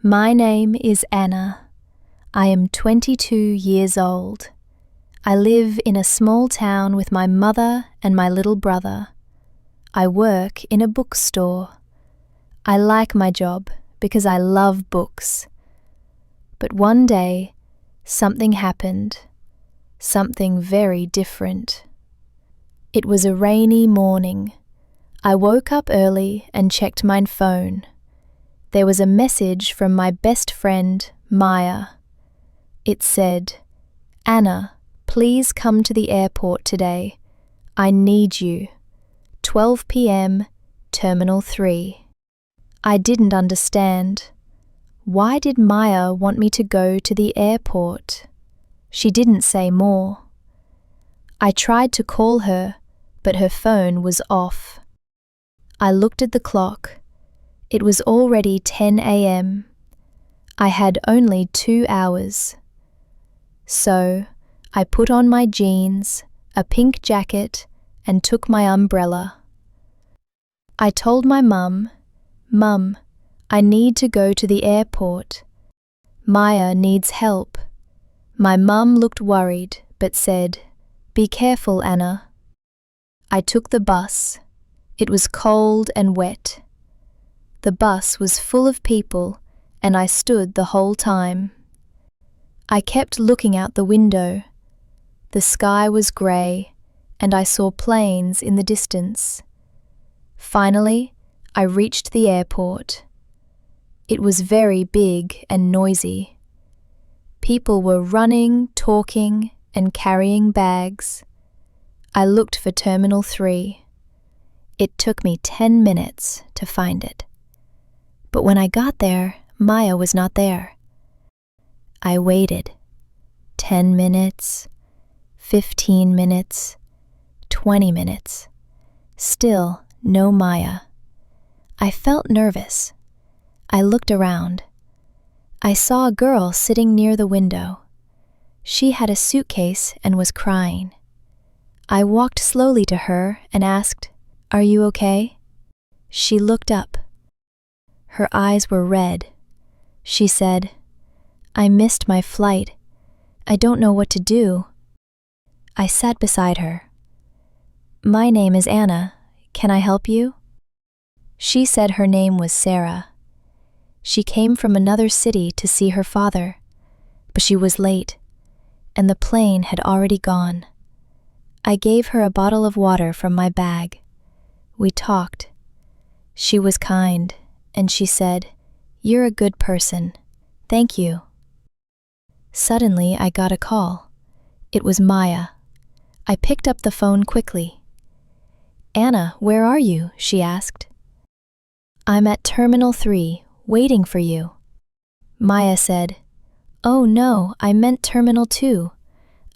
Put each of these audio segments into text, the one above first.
My name is Anna. I am 22 years old. I live in a small town with my mother and my little brother. I work in a bookstore. I like my job because I love books. But one day, something happened. Something very different. It was a rainy morning. I woke up early and checked my phone. There was a message from my best friend, Maya. It said, "Anna, please come to the airport today. I need you. 12 p.m., Terminal 3. I didn't understand. Why did Maya want me to go to the airport? She didn't say more. I tried to call her, but her phone was off. I looked at the clock. It was already 10 a.m. I had only 2 hours. So, I put on my jeans, a pink jacket, and took my umbrella. I told my mum, "Mum, I need to go to the airport. Maya needs help." My mum looked worried, but said, "Be careful, Anna." I took the bus. It was cold and wet. The bus was full of people, and I stood the whole time. I kept looking out the window. The sky was grey, and I saw planes in the distance. Finally, I reached the airport. It was very big and noisy. People were running, talking, and carrying bags. I looked for Terminal 3. It took me 10 minutes to find it. But when I got there, Maya was not there. I waited. 10 minutes, 15 minutes, 20 minutes. Still no Maya. I felt nervous. I looked around. I saw a girl sitting near the window. She had a suitcase and was crying. I walked slowly to her and asked, "Are you okay?" She looked up. Her eyes were red. She said, "I missed my flight. I don't know what to do." I sat beside her. "My name is Anna. Can I help you?" She said her name was Sarah. She came from another city to see her father, but she was late, and the plane had already gone. I gave her a bottle of water from my bag. We talked. She was kind, and she said, "You're a good person. Thank you." Suddenly, I got a call. It was Maya. I picked up the phone quickly. "Anna, where are you?" she asked. "I'm at Terminal 3, waiting for you." Maya said, "Oh no, I meant Terminal 2.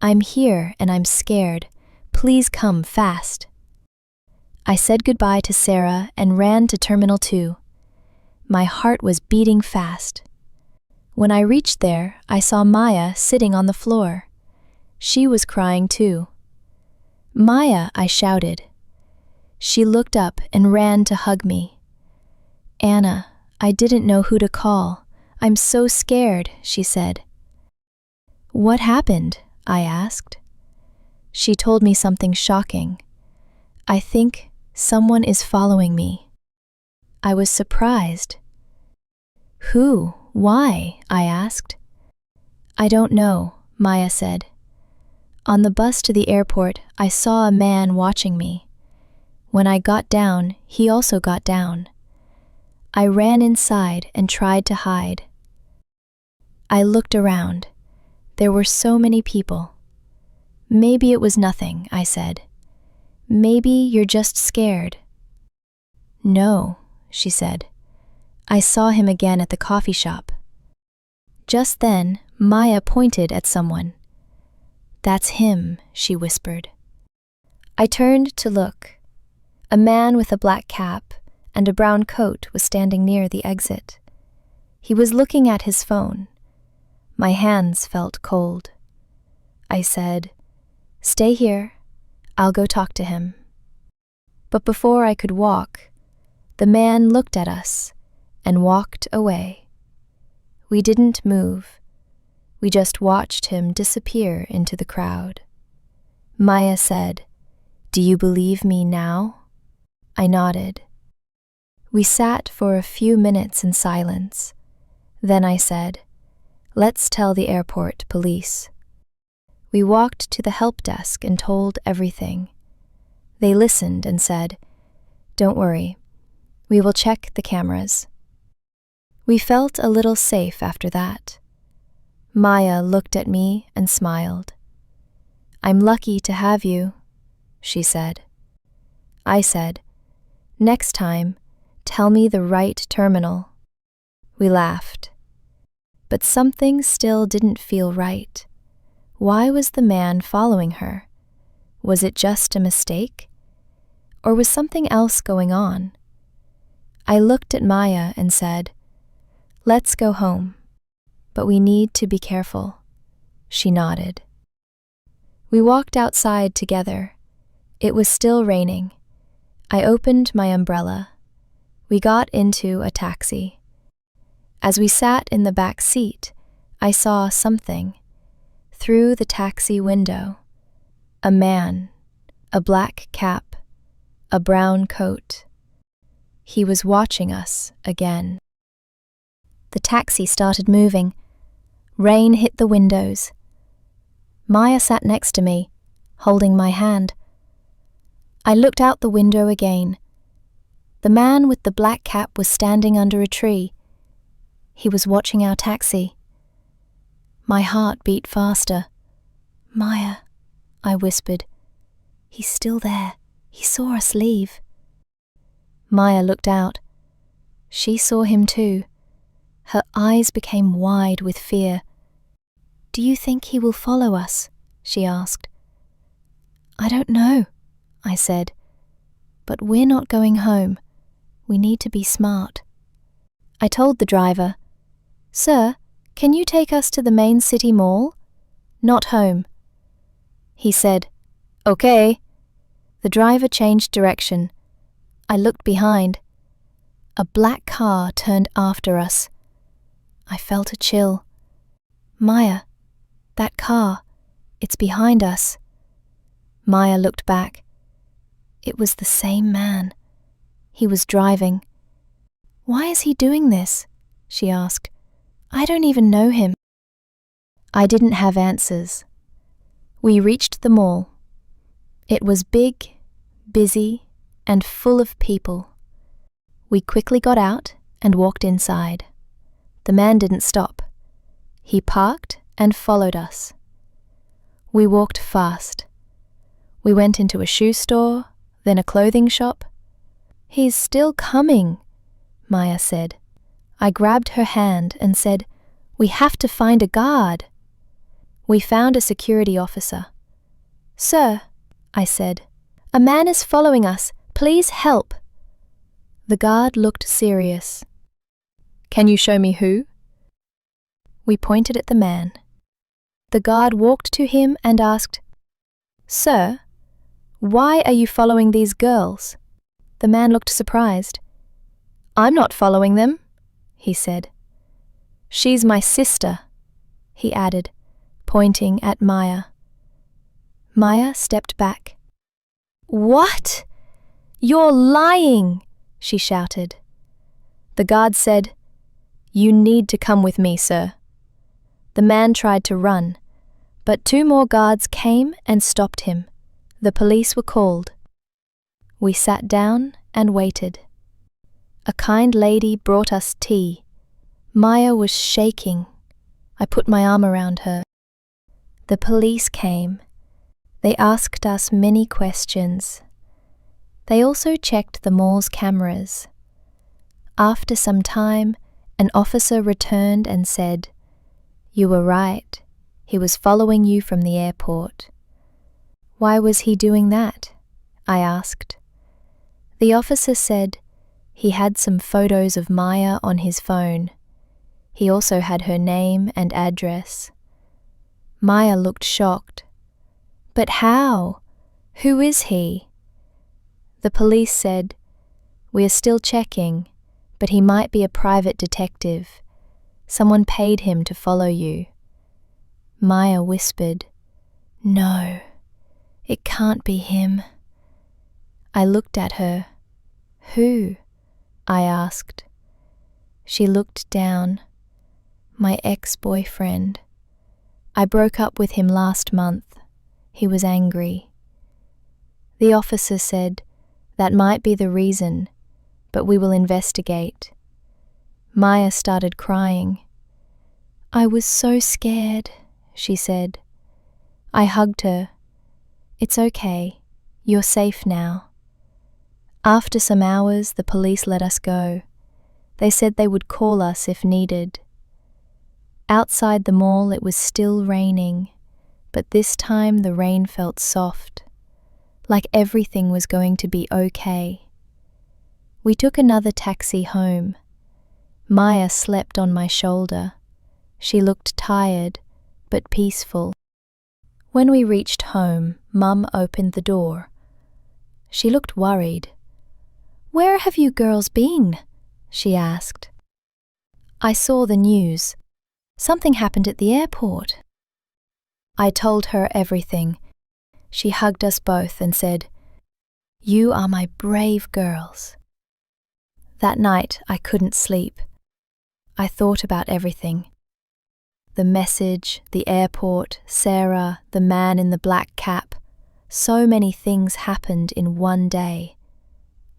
I'm here and I'm scared. Please come fast." I said goodbye to Sarah and ran to Terminal 2. My heart was beating fast. When I reached there, I saw Maya sitting on the floor. She was crying too. "Maya," I shouted. She looked up and ran to hug me. "Anna, I didn't know who to call. I'm so scared," she said. "What happened?" I asked. She told me something shocking. "I think someone is following me." I was surprised. "Who? Why?" I asked. "I don't know," Maya said. "On the bus to the airport, I saw a man watching me. When I got down, he also got down. I ran inside and tried to hide. I looked around. There were so many people. Maybe it was nothing," I said. "Maybe you're just scared." "No," she said. "I saw him again at the coffee shop." Just then, Maya pointed at someone. "That's him," she whispered. I turned to look. A man with a black cap and a brown coat was standing near the exit. He was looking at his phone. My hands felt cold. I said, "Stay here. I'll go talk to him." But before I could walk, the man looked at us and walked away. We didn't move. We just watched him disappear into the crowd. Maya said, "Do you believe me now?" I nodded. We sat for a few minutes in silence. Then I said, "Let's tell the airport police." We walked to the help desk and told everything. They listened and said, "Don't worry, we will check the cameras." We felt a little safe after that. Maya looked at me and smiled. "I'm lucky to have you," she said. I said, "Next time, tell me the right terminal." We laughed. But something still didn't feel right. Why was the man following her? Was it just a mistake? Or was something else going on? I looked at Maya and said, "Let's go home, but we need to be careful." She nodded. We walked outside together. It was still raining. I opened my umbrella. We got into a taxi. As we sat in the back seat, I saw something. Through the taxi window, a man, a black cap, a brown coat. He was watching us again. The taxi started moving. Rain hit the windows. Maya sat next to me, holding my hand. I looked out the window again. The man with the black cap was standing under a tree. He was watching our taxi. My heart beat faster. "Maya," I whispered. "He's still there. He saw us leave." Maya looked out. She saw him too. Her eyes became wide with fear. "Do you think he will follow us?" she asked. "I don't know," I said. "But we're not going home. We need to be smart." I told the driver, "Sir, can you take us to the main city mall? Not home." He said, "Okay." The driver changed direction. I looked behind. A black car turned after us. I felt a chill. "Maya, that car, it's behind us." Maya looked back. It was the same man. He was driving. "Why is he doing this?" she asked. "I don't even know him." I didn't have answers. We reached the mall. It was big, busy, and full of people. We quickly got out and walked inside. The man didn't stop. He parked and followed us. We walked fast. We went into a shoe store, then a clothing shop. "He's still coming," Maya said. I grabbed her hand and said, "We have to find a guard." We found a security officer. "Sir," I said, "a man is following us. Please help." The guard looked serious. "Can you show me who?" We pointed at the man. The guard walked to him and asked, "Sir, why are you following these girls?" The man looked surprised. "I'm not following them," he said. "She's my sister," he added, pointing at Maya. Maya stepped back. "What? You're lying!" she shouted. The guard said, "You need to come with me, sir." The man tried to run, but 2 more guards came and stopped him. The police were called. We sat down and waited. A kind lady brought us tea. Maya was shaking. I put my arm around her. The police came. They asked us many questions. They also checked the mall's cameras. After some time, an officer returned and said, "You were right. He was following you from the airport." "Why was he doing that?" I asked. The officer said he had some photos of Maya on his phone. He also had her name and address. Maya looked shocked. "But how? Who is he?" The police said, "We are still checking, but he might be a private detective. Someone paid him to follow you. Maya whispered, "No, it can't be him." I looked at her. "Who?" I asked. She looked down. "My ex-boyfriend. I broke up with him last month. He was angry." The officer said, "That might be the reason, but we will investigate." Maya started crying. "I was so scared," she said. I hugged her. "It's okay. You're safe now." After some hours, the police let us go. They said they would call us if needed. Outside the mall, it was still raining, but this time the rain felt soft, like everything was going to be okay. We took another taxi home. Maya slept on my shoulder. She looked tired, but peaceful. When we reached home, Mum opened the door. She looked worried. "Where have you girls been?" she asked. I saw the news. Something happened at the airport. I told her everything. She hugged us both and said, "You are my brave girls." That night I couldn't sleep. I thought about everything. The message, the airport, Sarah, the man in the black cap. So many things happened in one day.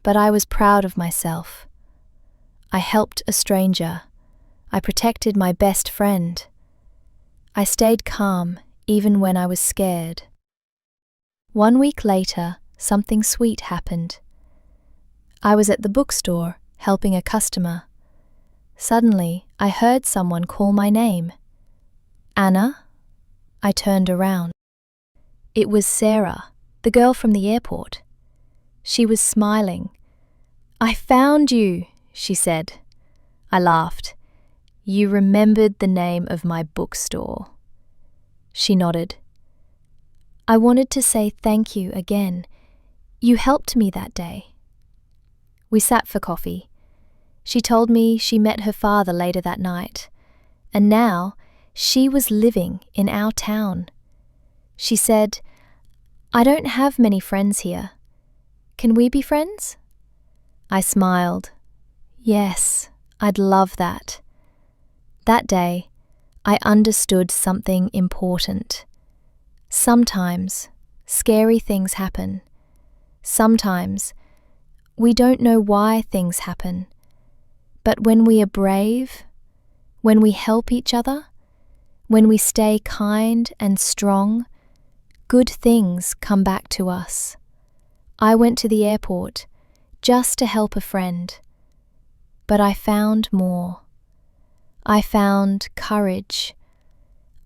But I was proud of myself. I helped a stranger. I protected my best friend. I stayed calm even when I was scared. 1 week later, something sweet happened. I was at the bookstore helping a customer. Suddenly, I heard someone call my name. "Anna?" I turned around. It was Sarah, the girl from the airport. She was smiling. "I found you," she said. I laughed. "You remembered the name of my bookstore." She nodded. "I wanted to say thank you again. You helped me that day." We sat for coffee. She told me she met her father later that night, and now she was living in our town. She said, "I don't have many friends here. Can we be friends?" I smiled. "Yes, I'd love that." That day, I understood something important. Sometimes, scary things happen. Sometimes, we don't know why things happen. But when we are brave, when we help each other, when we stay kind and strong, good things come back to us. I went to the airport just to help a friend. But I found more. I found courage.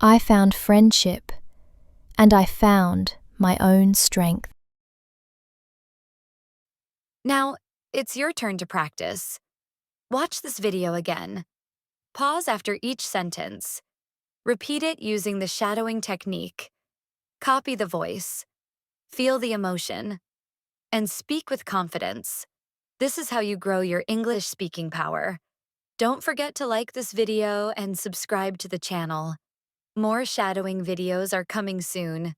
I found friendship. And I found my own strength. Now, it's your turn to practice. Watch this video again. Pause after each sentence. Repeat it using the shadowing technique. Copy the voice. Feel the emotion. And speak with confidence. This is how you grow your English speaking power. Don't forget to like this video and subscribe to the channel. More shadowing videos are coming soon.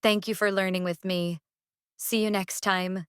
Thank you for learning with me. See you next time.